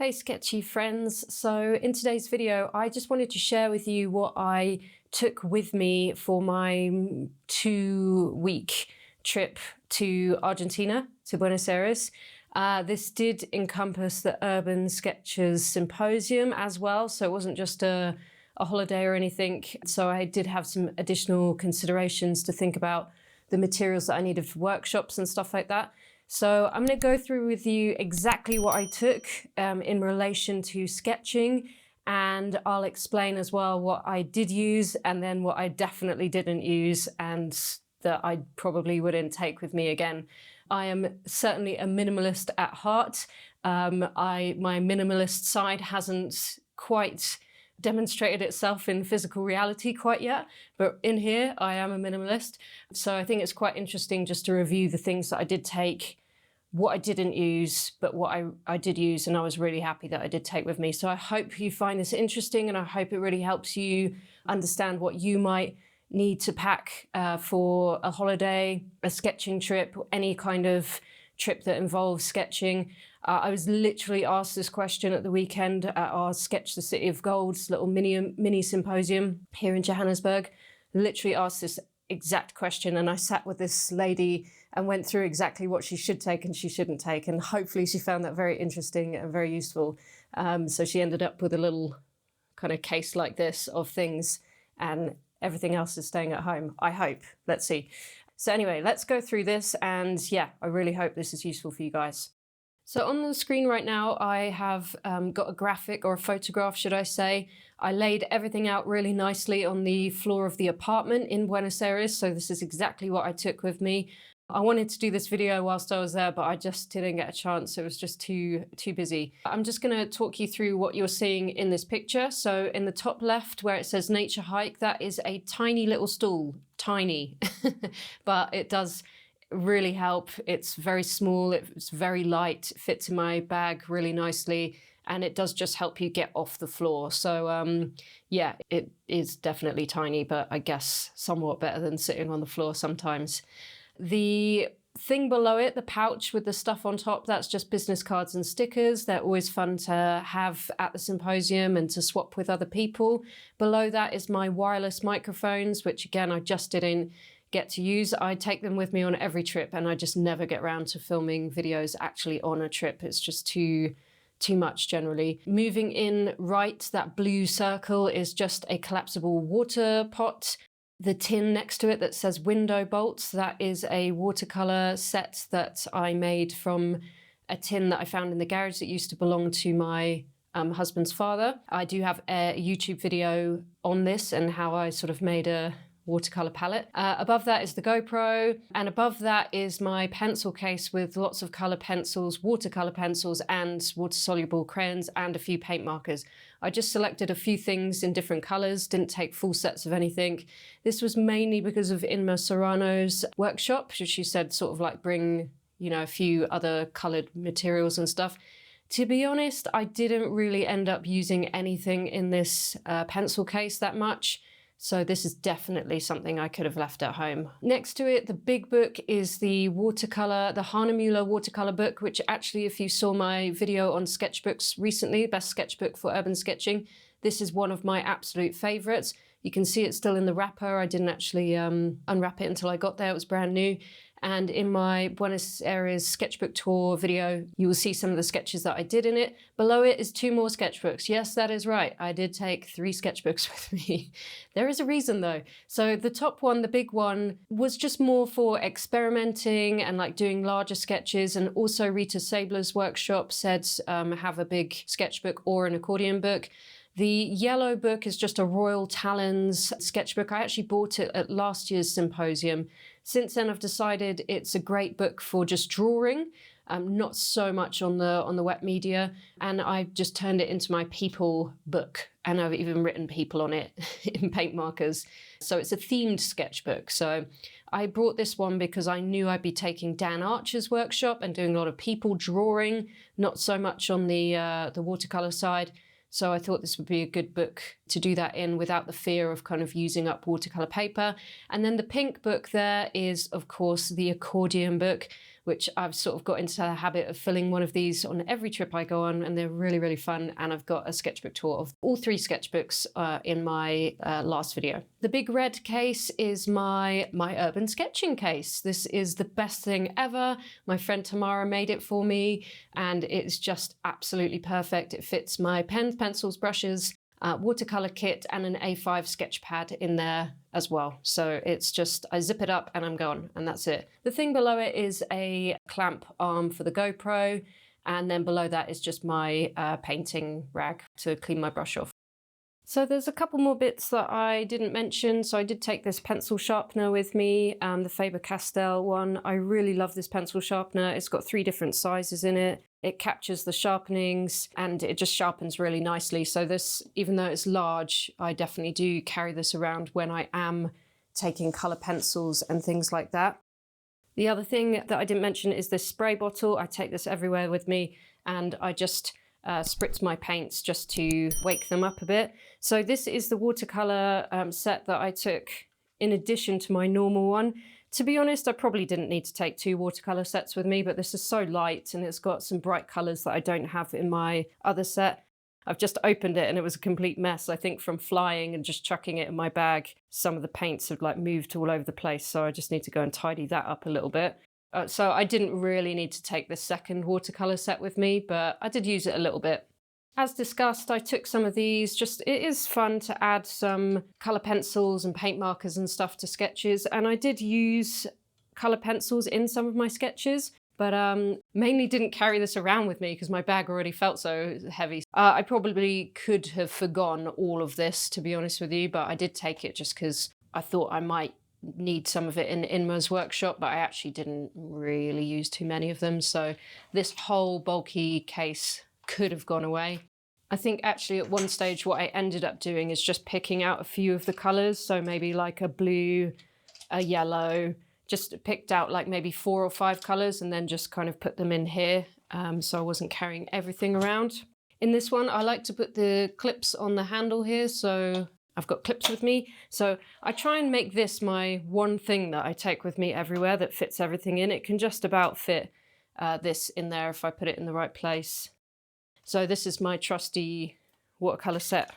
Hey sketchy friends, so in today's video I just wanted to share with you what I took with me for my 2-week trip to Argentina, to Buenos Aires. This did encompass the Urban Sketchers Symposium as well, so it wasn't just a holiday or anything. So I did have some additional considerations to think about the materials that I needed for workshops and stuff like that. So I'm going to go through with you exactly what I took in relation to sketching, and I'll explain as well what I did use and then what I definitely didn't use and that I probably wouldn't take with me again. I am certainly a minimalist at heart. My minimalist side hasn't quite demonstrated itself in physical reality quite yet, but in here I am a minimalist. So I think it's quite interesting just to review the things that I did take, what I didn't use, but what I did use, and I was really happy that I did take with me. So I hope you find this interesting, and I hope it really helps you understand what you might need to pack for a holiday, a sketching trip, any kind of trip that involves sketching. I was literally asked this question at the weekend at our Sketch the City of Gold's little mini symposium here in Johannesburg. Literally asked this exact question, and I sat with this lady and went through exactly what she should take and she shouldn't take, and hopefully she found that very interesting and very useful. So she ended up with a little kind of case like this of things, and everything else is staying at home, I hope. Let's see. So anyway, let's go through this, and yeah, I really hope this is useful for you guys. So on the screen right now, I have got a graphic, or a photograph, should I say. I laid everything out really nicely on the floor of the apartment in Buenos Aires, so this is exactly what I took with me. I wanted to do this video whilst I was there, but I just didn't get a chance. It was just too busy. I'm just going to talk you through what you're seeing in this picture. So in the top left where it says nature hike, that is a tiny little stool, tiny, but it does really help. It's very small, it's very light, it fits in my bag really nicely, and it does just help you get off the floor. So yeah, it is definitely tiny, but I guess somewhat better than sitting on the floor sometimes. The thing below it, the pouch with the stuff on top, that's just business cards and stickers. They're always fun to have at the symposium and to swap with other people. Below that is my wireless microphones, which again, I just didn't get to use. I take them with me on every trip, and I just never get around to filming videos actually on a trip. It's just too much generally. Moving in right, that blue circle is just a collapsible water pot. The tin next to it that says window bolts, that is a watercolor set that I made from a tin that I found in the garage that used to belong to my husband's father. I do have a YouTube video on this and how I sort of made a watercolor palette. Above that is the GoPro, and above that is my pencil case with lots of color pencils, watercolor pencils, and water-soluble crayons, and a few paint markers. I just selected a few things in different colors, didn't take full sets of anything. This was mainly because of Inma Serrano's workshop. She said sort of like bring, you know, a few other colored materials and stuff. To be honest, I didn't really end up using anything in this pencil case that much. So this is definitely something I could have left at home. Next to it, the big book is the watercolor, the Hahnemühle watercolor book, which actually, if you saw my video on sketchbooks recently, best sketchbook for urban sketching, this is one of my absolute favorites. You can see it's still in the wrapper. I didn't actually unwrap it until I got there. It was brand new. And in my Buenos Aires sketchbook tour video, you will see some of the sketches that I did in it. Below it is 2 more sketchbooks. Yes, that is right. I did take 3 sketchbooks with me. There is a reason though. So the top one, the big one, was just more for experimenting and like doing larger sketches. And also Rita Sabler's workshop said have a big sketchbook or an accordion book. The yellow book is just a Royal Talons sketchbook. I actually bought it at last year's symposium. Since then, I've decided it's a great book for just drawing, not so much on the wet media. And I've just turned it into my people book, and I've even written people on it in paint markers. So it's a themed sketchbook. So I brought this one because I knew I'd be taking Dan Archer's workshop and doing a lot of people drawing, not so much on the watercolor side. So I thought this would be a good book to do that in without the fear of kind of using up watercolor paper. And then the pink book there is, of course, the accordion book, which I've sort of got into the habit of filling one of these on every trip I go on, and they're really, really fun. And I've got a sketchbook tour of all 3 sketchbooks in my last video. The big red case is my urban sketching case. This is the best thing ever. My friend Tamara made it for me, and it's just absolutely perfect. It fits my pens, pencils, brushes, watercolor kit, and an A5 sketch pad in there as well. So it's just, I zip it up and I'm gone, and that's it. The thing below it is a clamp arm for the GoPro, and then below that is just my painting rag to clean my brush off. So there's a couple more bits that I didn't mention. So I did take this pencil sharpener with me, the Faber-Castell one. I really love this pencil sharpener. It's got 3 different sizes in it. It captures the sharpenings and it just sharpens really nicely. So this, even though it's large, I definitely do carry this around when I am taking color pencils and things like that. The other thing that I didn't mention is this spray bottle. I take this everywhere with me, and I just spritz my paints just to wake them up a bit. So this is the watercolor set that I took in addition to my normal one. To be honest, I probably didn't need to take 2 watercolor sets with me, but this is so light and it's got some bright colors that I don't have in my other set. I've just opened it and it was a complete mess. I think from flying and just chucking it in my bag, some of the paints have like moved all over the place. So I just need to go and tidy that up a little bit. So I didn't really need to take the second watercolor set with me, but I did use it a little bit. As discussed, I took some of these. It is fun to add some color pencils and paint markers and stuff to sketches. And I did use color pencils in some of my sketches, but mainly didn't carry this around with me because my bag already felt so heavy. I probably could have forgone all of this, to be honest with you, but I did take it just because I thought I might need some of it in Inma's workshop, but I actually didn't really use too many of them. So this whole bulky case could have gone away. I think actually at one stage what I ended up doing is just picking out a few of the colors. So maybe like a blue, a yellow, just picked out like maybe 4 or 5 colors and then just kind of put them in here. So I wasn't carrying everything around. In this one, I like to put the clips on the handle here. So I've got clips with me. So I try and make this my one thing that I take with me everywhere that fits everything in. It can just about fit this in there if I put it in the right place. So this is my trusty watercolor set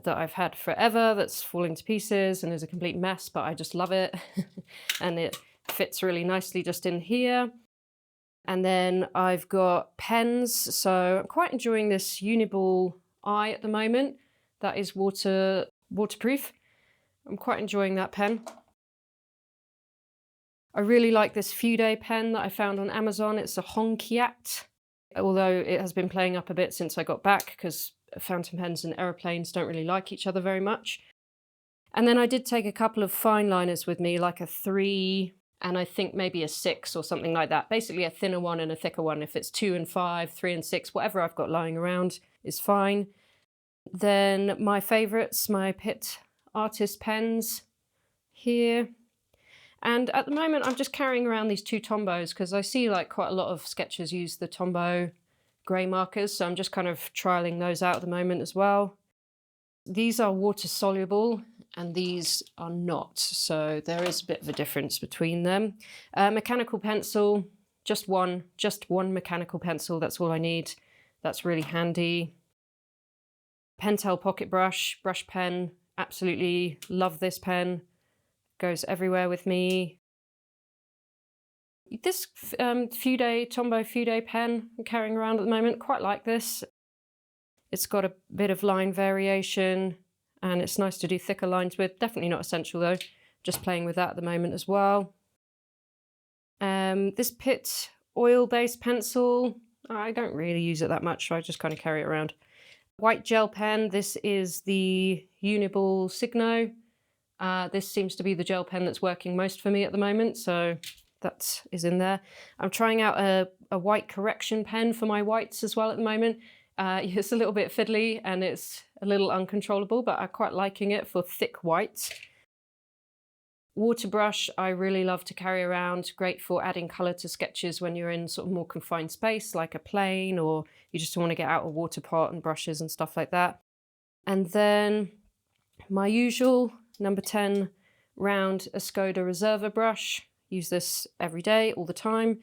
that I've had forever that's falling to pieces and is a complete mess, but I just love it. And it fits really nicely just in here. And then I've got pens. So I'm quite enjoying this Uniball Eye at the moment. That is waterproof. I'm quite enjoying that pen. I really like this Fude pen that I found on Amazon. It's a Honkiat, although it has been playing up a bit since I got back because fountain pens and aeroplanes don't really like each other very much. And then I did take a couple of fine liners with me, like a 3 and I think maybe a 6 or something like that. Basically a thinner one and a thicker one. If it's 2 and 5, 3 and 6, whatever I've got lying around is fine. Then my favorites, my Pitt Artist pens here. And at the moment, I'm just carrying around these 2 Tombos because I see like quite a lot of sketchers use the Tombow grey markers. So I'm just kind of trialing those out at the moment as well. These are water soluble and these are not. So there is a bit of a difference between them. Mechanical pencil, just one mechanical pencil. That's all I need. That's really handy. Pentel pocket brush, brush pen. Absolutely love this pen. Goes everywhere with me. This Tombow Fude pen I'm carrying around at the moment, quite like this. It's got a bit of line variation and it's nice to do thicker lines with. Definitely not essential though, just playing with that at the moment as well. This Pitt oil-based pencil, I don't really use it that much, so I just kind of carry it around. White gel pen, this is the Uniball Signo. This seems to be the gel pen that's working most for me at the moment, so that is in there. I'm trying out a white correction pen for my whites as well at the moment. It's a little bit fiddly and it's a little uncontrollable, but I'm quite liking it for thick whites. Water brush, I really love to carry around. Great for adding colour to sketches when you're in sort of more confined space, like a plane, or you just want to get out a water pot and brushes and stuff like that. And then my usual number 10 round Escoda Reserva brush. Use this every day, all the time.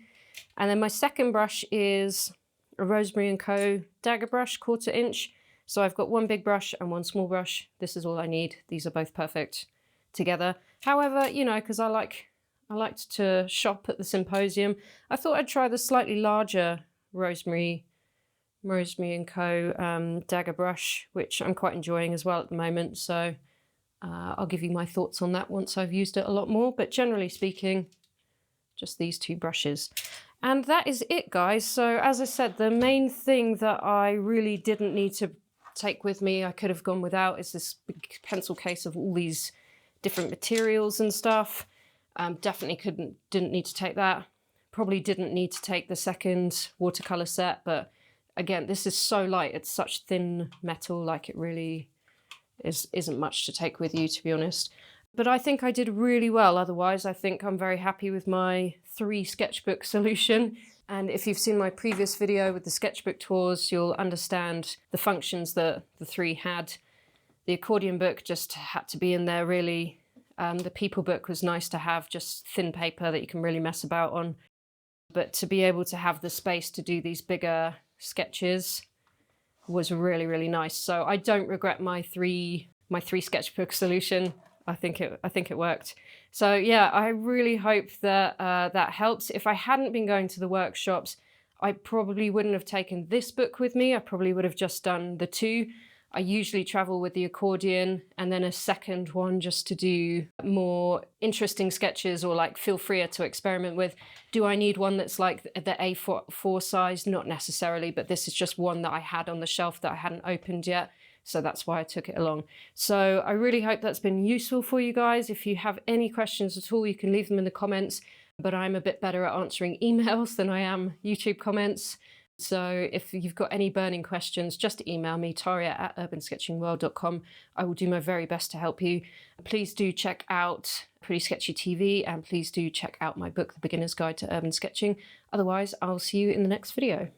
And then my second brush is a Rosemary & Co. dagger brush, 1/4 inch. So I've got one big brush and one small brush. This is all I need. These are both perfect together. However, you know, because I liked to shop at the symposium, I thought I'd try the slightly larger Rosemary & Co. Dagger brush, which I'm quite enjoying as well at the moment. So I'll give you my thoughts on that once I've used it a lot more. But generally speaking, just these two brushes. And that is it, guys. So as I said, the main thing that I really didn't need to take with me, I could have gone without, is this big pencil case of all these different materials and stuff. Definitely didn't need to take that. Probably didn't need to take the second watercolor set, but again, this is so light. It's such thin metal, like it really isn't much to take with you, to be honest. But I think I did really well. Otherwise, I think I'm very happy with my 3 sketchbook solution. And if you've seen my previous video with the sketchbook tours, you'll understand the functions that the 3 had. The accordion book just had to be in there, really. The people book was nice to have, just thin paper that you can really mess about on. But to be able to have the space to do these bigger sketches was really, really nice. So I don't regret my three sketchbook solution. I think it worked. So yeah, I really hope that that helps. If I hadn't been going to the workshops, I probably wouldn't have taken this book with me. I probably would have just done the 2. I usually travel with the accordion and then a second one just to do more interesting sketches or like feel freer to experiment with. Do I need one that's like the A4 size? Not necessarily, but this is just one that I had on the shelf that I hadn't opened yet. So that's why I took it along. So I really hope that's been useful for you guys. If you have any questions at all, you can leave them in the comments, but I'm a bit better at answering emails than I am YouTube comments. So if you've got any burning questions, just email me, taria@urbansketchingworld.com. I will do my very best to help you. Please do check out Pretty Sketchy TV, and please do check out my book, The Beginner's Guide to Urban Sketching. Otherwise, I'll see you in the next video.